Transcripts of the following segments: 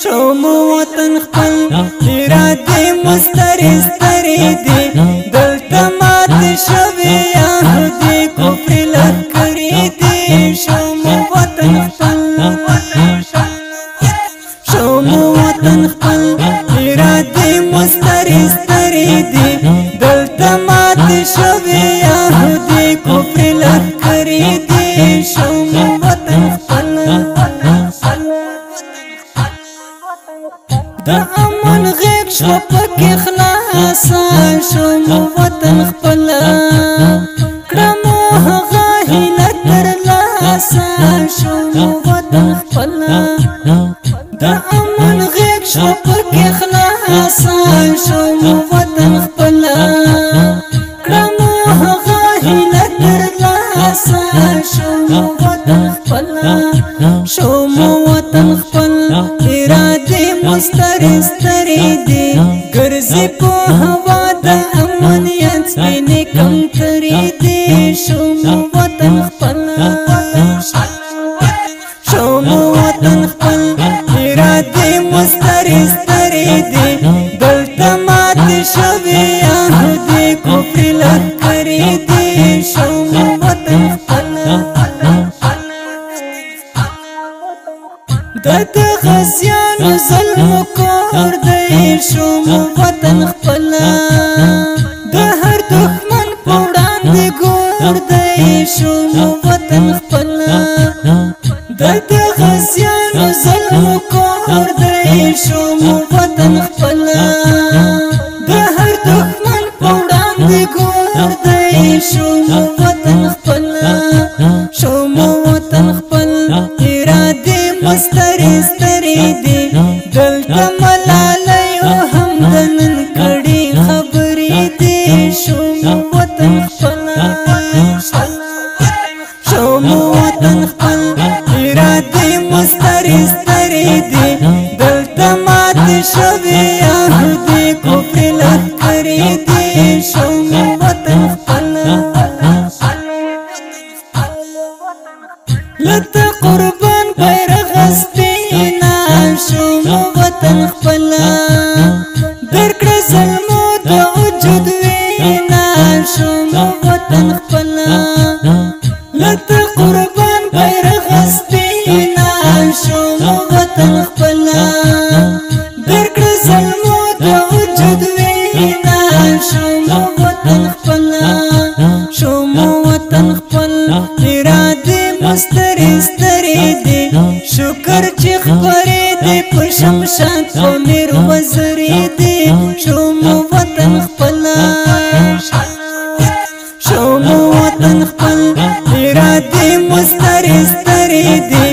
شوم وطن خپل ارادې مستری ستری دی دلته مات شوی یهودي کفر لکړی دی شوم وطن خپل شوم وطن خپل ارادې مستری ستری دی دلته مات شوی یهودي کفر لکړی دی شوم وطن خپل دا امن غیب شو پکې خلاصا شوم وطن خپل کړمو هغه هیله ترلاسه شوم وطن خپل دا امن غیب شو پکې خلاصا شوم وطن خپل کړمو هغه هیله ترلاسه شوم وطن خپل شوم وطن خپل ارادې مستری ستری دی ګرځي په هوا د امنیت سپینې کمتري دی شوم وطن خپل شوم وطن خپل ارادې مستری ستری دی دلته مات شوی یهودي کفر لکړی دی شوم وطن خپل د غزیانو ظلم کور دی شوم وطن خپل د هر دښمن په وړاندې ګور دی شوم وطن خپل د غزیانو ظلم کور دی شوم وطن خپل د هر دښمن په وړاندې ګور دی شوم وطن خپل شوم وطن خپل ارادې مستری ستری دی دلته ملالۍ او هم د نن کړي خبرې دی شوم وطن خپل شوم وطن خپل ارادې مستری ستری دی دلته مات شوی یهودي کفر لکړی دی شوم وطن خپل لته قربان بیرغ سپینا شوم وطن خپل درکړه ظلمو د وجود وینا شوم وطن خپل لته قربان بیرغ سپینا شوم وطن خپل درکړه ظلمو د وجود وینا شوم وطن خپل شوم وطن خپل ارادې مستری ستری دی شکر چې خبرې دی په شمشاد په میر وزرې دی شوم وطن خپل شوم وطن خپل ارادې مستری ستری دی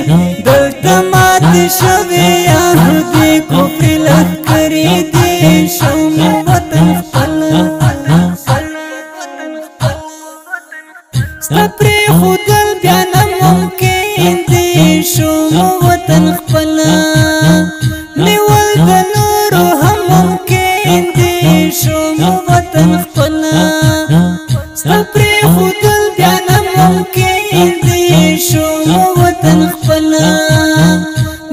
دلته مات شوی یهودي کفر لکړی دی شوم وطن خپل ستا پرېښودل بیا ناممکن دی شوم وطن خپل نیول د نورو هم ممکن دی شوم وطن خپل ستا پرېښودل بیا ناممکن دی شوم وطن خپل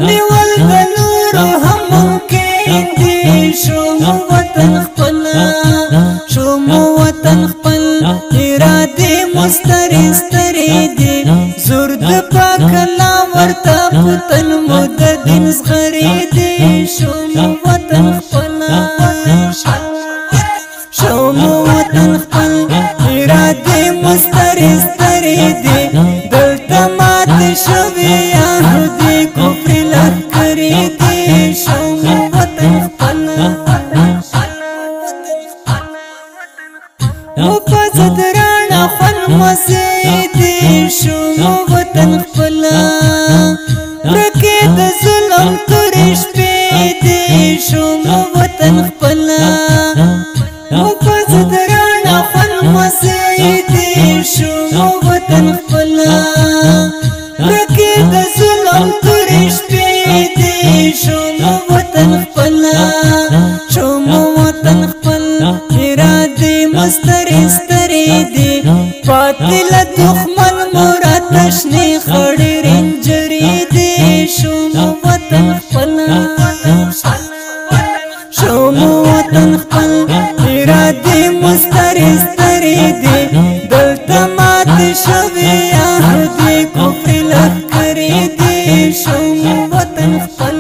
نیول د نورو هم ممکن دی شوم وطن خپل شوم وطن خپل ارادې مستری ستری دی زور د پاک الله ورته پتن مو د دین زغری دی شوم وطن خپل شوم وطن خپل ارادې مستری ستری دی دلته مات شوی یهودي کفر لکړی دی شوم وطن خپل او پزد رانا خون مسیدی شوم وطن خپل رکی د ظلم تورش پیدی شوم وطن خپل او پزد رانا خون مسیدی شوم وطن خپل رکی د ظلم تورش پیدی شوم وطن خپل شوم وطن خپل ارادې مستری ستری دی پاتې له دښمن مراد تشنې خړې رنجرې دی شو مو وطن خپل ارادې مستری ستری دي دلته مات شوي یهودي کفر لښکرې دي شو مو وطن خپل